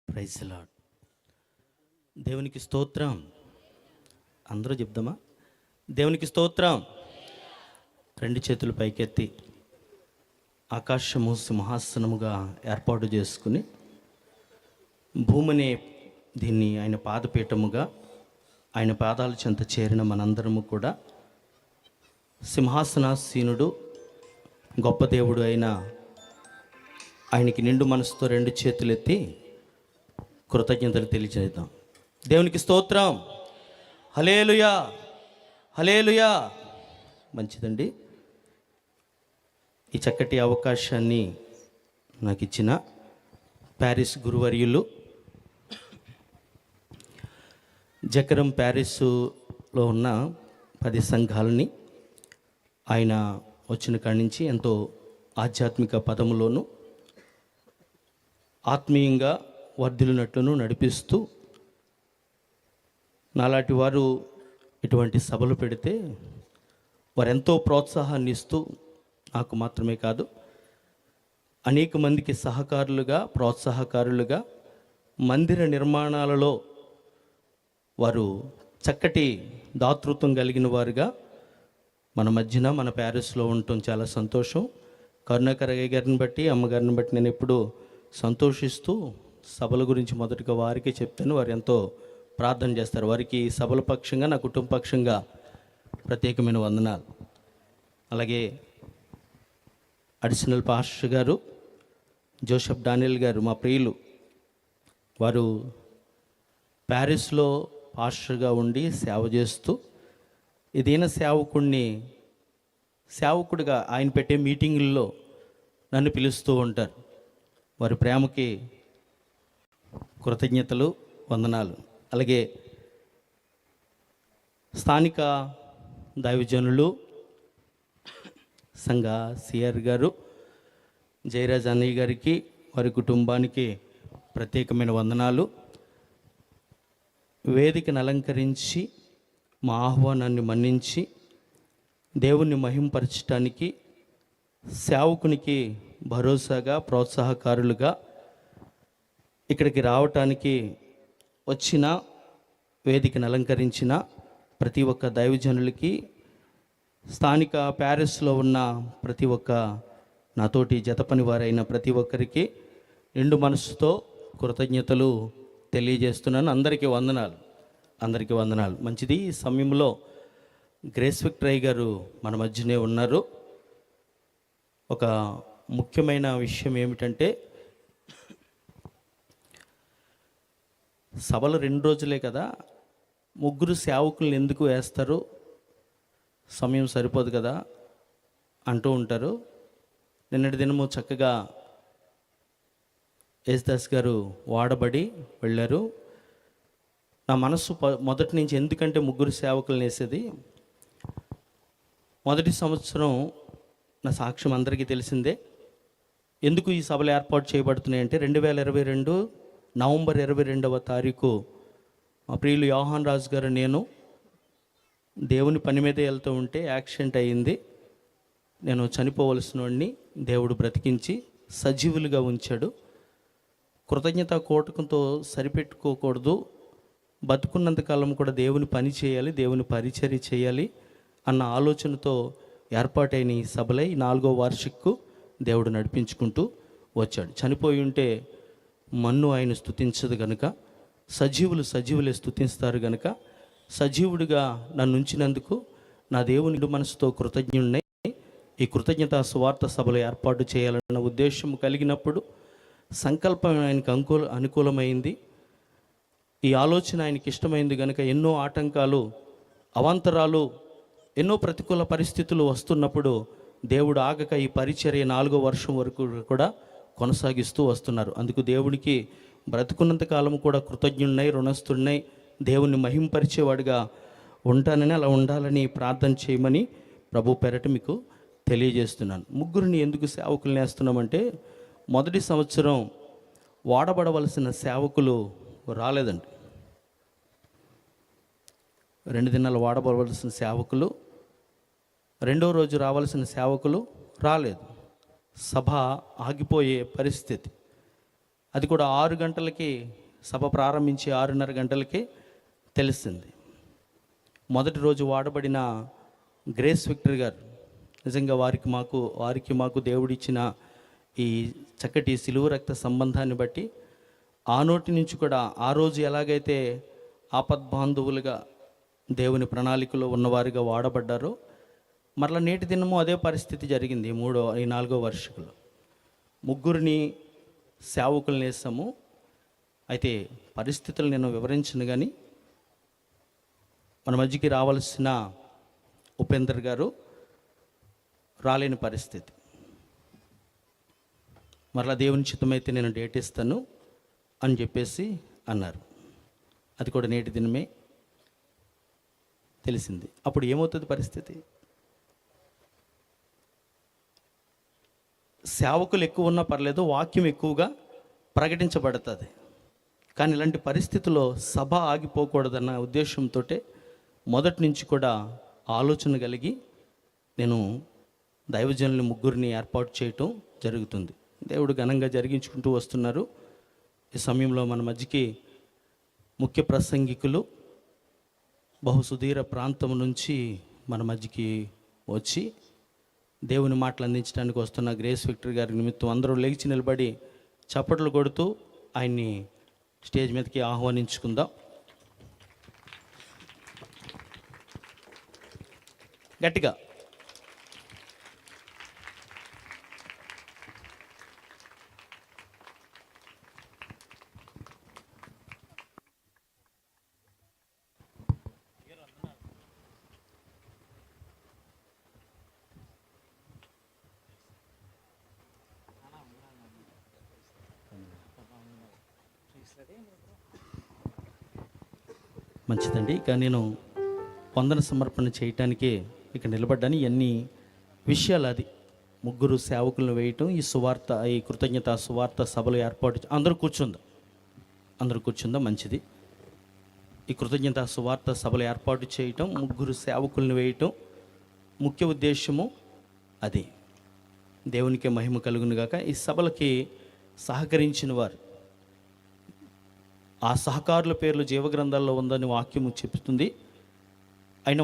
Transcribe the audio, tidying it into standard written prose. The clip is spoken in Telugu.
Praise lord. దేవునికి స్తోత్రం. అందరూ చెప్దామా? దేవునికి స్తోత్రం. రెండు చేతులు పైకెత్తి ఆకాశము సింహాసనముగా ఏర్పాటు చేసుకుని భూమిని దీన్ని ఆయన పాదపీఠముగా ఆయన పాదాల చెంత చేరిన మనందరము కూడా సింహాసనాసీనుడు గొప్ప దేవుడు అయిన ఆయనకి నిండు మనసుతో రెండు చేతులు ఎత్తి కృతజ్ఞతలు తెలియజేద్దాం. దేవునికి స్తోత్రం. హల్లెలూయా, హల్లెలూయా. మంచిదండి. ఈ చక్కటి అవకాశాన్ని నాకు ఇచ్చిన ప్యారిస్ గురువర్యులు, జకరం ప్యారిస్లో ఉన్న 10 సంఘాలని ఆయన వచ్చిన కాడి నుంచి ఎంతో ఆధ్యాత్మిక పదములోను ఆత్మీయంగా వర్ధిల్లినట్లును నడిపిస్తూ, నాలాంటి వారు ఇటువంటి సభలు పెడితే వారెంతో ప్రోత్సాహాన్ని ఇస్తూ నాకు మాత్రమే కాదు అనేక మందికి సహకారులుగా ప్రోత్సాహకారులుగా మందిర నిర్మాణాలలో వారు చక్కటి దాతృత్వం కలిగిన వారుగా మన మధ్యన మన ప్యారిస్లో ఉండటం చాలా సంతోషం. కరుణాకర్ గారిని బట్టి అమ్మగారిని బట్టి నేను ఎప్పుడూ సంతోషిస్తూ సభల గురించి మొదటగా వారికి చెప్తాను. వారు ఎంతో ప్రార్థన చేస్తారు. వారికి సభల పక్షంగా నా కుటుంబ పక్షంగా ప్రత్యేకమైన వందనాలు. అలాగే అడిషనల్ పాస్టర్ గారు జోసెఫ్ డానియల్ గారు మా ప్రియులు, వారు ప్యారిస్లో పాస్టర్గా ఉండి సేవ చేస్తూ ఏదైనా సేవకుడిగా ఆయన పెట్టే మీటింగుల్లో నన్ను పిలుస్తూ ఉంటారు. వారి ప్రేమకి కృతజ్ఞతలు, వందనాలు. అలాగే స్థానిక దైవజనులు సంఘ సిఆర్ గారు, జయరాజ్ అన్నయ్య గారికి, వారి కుటుంబానికి ప్రత్యేకమైన వందనాలు. వేదికను అలంకరించి మా ఆహ్వానాన్ని మన్నించి దేవుణ్ణి మహింపరచడానికి సేవకునికి భరోసాగా ప్రోత్సాహకారులుగా ఇక్కడికి రావటానికి వచ్చిన, వేదికను అలంకరించిన ప్రతి ఒక్క దైవజనులకి, స్థానిక ప్యారిస్లో ఉన్న ప్రతి ఒక్క నాతోటి జతపని వారైన ప్రతి ఒక్కరికి నిండు మనసుతో కృతజ్ఞతలు తెలియజేస్తున్నాను. అందరికీ వందనాలు, అందరికీ వందనాలు. మంచిది. ఈ సమయంలో గ్రేస్ విక్టరీ గారు మన మధ్యనే ఉన్నారు. ఒక ముఖ్యమైన విషయం ఏమిటంటే, సభలు 2 రోజులే కదా, 3 సేవకులను ఎందుకు వేస్తారు, సమయం సరిపోదు కదా అంటూ ఉంటారు. నిన్నటి దినము చక్కగా యేసుదాస్ గారు వాడబడి వెళ్ళారు. నా మనస్సు మొదటి నుంచి ఎందుకంటే 3 సేవకులను వేసేది, మొదటి సంవత్సరం నా సాక్ష్యం అందరికీ తెలిసిందే. ఎందుకు ఈ సభలు ఏర్పాటు చేయబడుతున్నాయంటే 2022 నవంబర్ 22వ తారీఖు మా ప్రియులు యోహాన్ రాజు గారు నేను దేవుని పని మీద వెళ్తూ ఉంటే యాక్సిడెంట్ అయ్యింది. నేను చనిపోవలసిన వాడిని దేవుడు బ్రతికించి సజీవులుగా ఉంచాడు. కృతజ్ఞత కోటకంతో సరిపెట్టుకోకూడదు, బతుకున్నంతకాలం కూడా దేవుని పని చేయాలి, దేవుని పరిచర్య చేయాలి అన్న ఆలోచనతో ఏర్పాటైన ఈ సభలై 4వ వార్షికకు దేవుడు నడిపించుకుంటూ వచ్చాడు. చనిపోయి ఉంటే మన్ను ఆయన స్తుతించదు గనుక, సజీవులే స్తుతిస్తారు గనుక, సజీవుడిగా నన్ను ఉంచినందుకు నా దేవుని మనసుతో కృతజ్ఞుడినై ఈ కృతజ్ఞత సువార్త సభలు ఏర్పాటు చేయాలన్న ఉద్దేశం కలిగినప్పుడు సంకల్పం ఆయనకు అనుకూలమైంది. ఈ ఆలోచన ఆయనకి ఇష్టమైంది కనుక ఎన్నో ఆటంకాలు, అవాంతరాలు, ఎన్నో ప్రతికూల పరిస్థితులు వస్తున్నప్పుడు దేవుడు ఆగక ఈ పరిచర్య 4వ వర్షం వరకు కూడా కొనసాగిస్తూ వస్తున్నారు. అందుకు దేవుడికి బ్రతుకున్నంత కాలం కూడా కృతజ్ఞుడినై, రుణస్థుడినై, దేవుణ్ణి మహింపరిచేవాడిగా ఉంటానని, అలా ఉండాలని ప్రార్థన చేయమని ప్రభు పేరట మీకు తెలియజేస్తున్నాను. 3 ఎందుకు సేవకులను వేస్తున్నామంటే, మొదటి సంవత్సరం వాడబడవలసిన సేవకులు రాలేదండి. 2 దినాలు వాడబడవలసిన సేవకులు, 2వ రోజు రావాల్సిన సేవకులు రాలేదు. సభ ఆగిపోయే పరిస్థితి. అది కూడా 6 గంటలకి సభ ప్రారంభించి 6:30 గంటలకి తెలిసింది. మొదటి రోజు వాడబడిన గ్రేస్ విక్టర్ గారు నిజంగా వారికి మాకు దేవుడిచ్చిన ఈ చక్కటి సిలువ రక్త సంబంధాన్ని బట్టి ఆ నోటి నుంచి కూడా ఆ రోజు ఎలాగైతే ఆపద్బాంధవులుగా దేవుని ప్రణాళికలో ఉన్నవారిగా వాడబడ్డారో మరలా నేటి దినము అదే పరిస్థితి జరిగింది. ఈ 4వ వార్షికలో 3 సేవకులను వేసాము. అయితే పరిస్థితులు నేను వివరించను, కానీ మన మధ్యకి రావాల్సిన ఉపేందర్ గారు రాలేని పరిస్థితి. మరలా దేవుని చిత్తమైతే నేను డేట్ ఇస్తాను అని చెప్పేసి అన్నారు. అది కూడా నేటి దినమే తెలిసింది. అప్పుడు ఏమవుతుంది పరిస్థితి? సేవకులు ఎక్కువ ఉన్నా పర్లేదు, వాక్యం ఎక్కువగా ప్రకటించబడుతుంది. కానీ ఇలాంటి పరిస్థితుల్లో సభ ఆగిపోకూడదన్న ఉద్దేశంతో మొదటి నుంచి కూడా ఆలోచన కలిగి నేను దైవజనులు 3 ఏర్పాటు చేయటం జరుగుతుంది. దేవుడు ఘనంగా జరిగించుకుంటూ వస్తున్నారు. ఈ సమయంలో మన మధ్యకి ముఖ్య ప్రసంగికులు బహుసుదీర ప్రాంతం నుంచి మన మధ్యకి వచ్చి దేవుని మాటలు అందించడానికి వస్తున్న గ్రేస్ విక్టర్ గారి నిమిత్తం అందరూ లేచి నిలబడి చప్పట్లు కొడుతూ ఆయన్ని స్టేజ్ మీదకి ఆహ్వానించుకుందాం. గట్టిగా. మంచిదండి. ఇక నేను వందన సమర్పణ చేయటానికి ఇక్కడ నిలబడ్డాను. ఇవన్నీ విషయాలు అది 3 సేవకులను వేయటం, ఈ కృతజ్ఞత సువార్త సభలు ఏర్పాటు. అందరూ కూర్చుందాం. మంచిది. ఈ కృతజ్ఞత సువార్త సభలు ఏర్పాటు చేయటం, 3 సేవకులను వేయటం ముఖ్య ఉద్దేశము అది. దేవునికి మహిమ కలుగును గాక. ఈ సభలకి సహకరించిన వారు, ఆ సహకారుల పేర్లు జీవగ్రంథాల్లో ఉందని వాక్యము చెప్తుంది. అయినా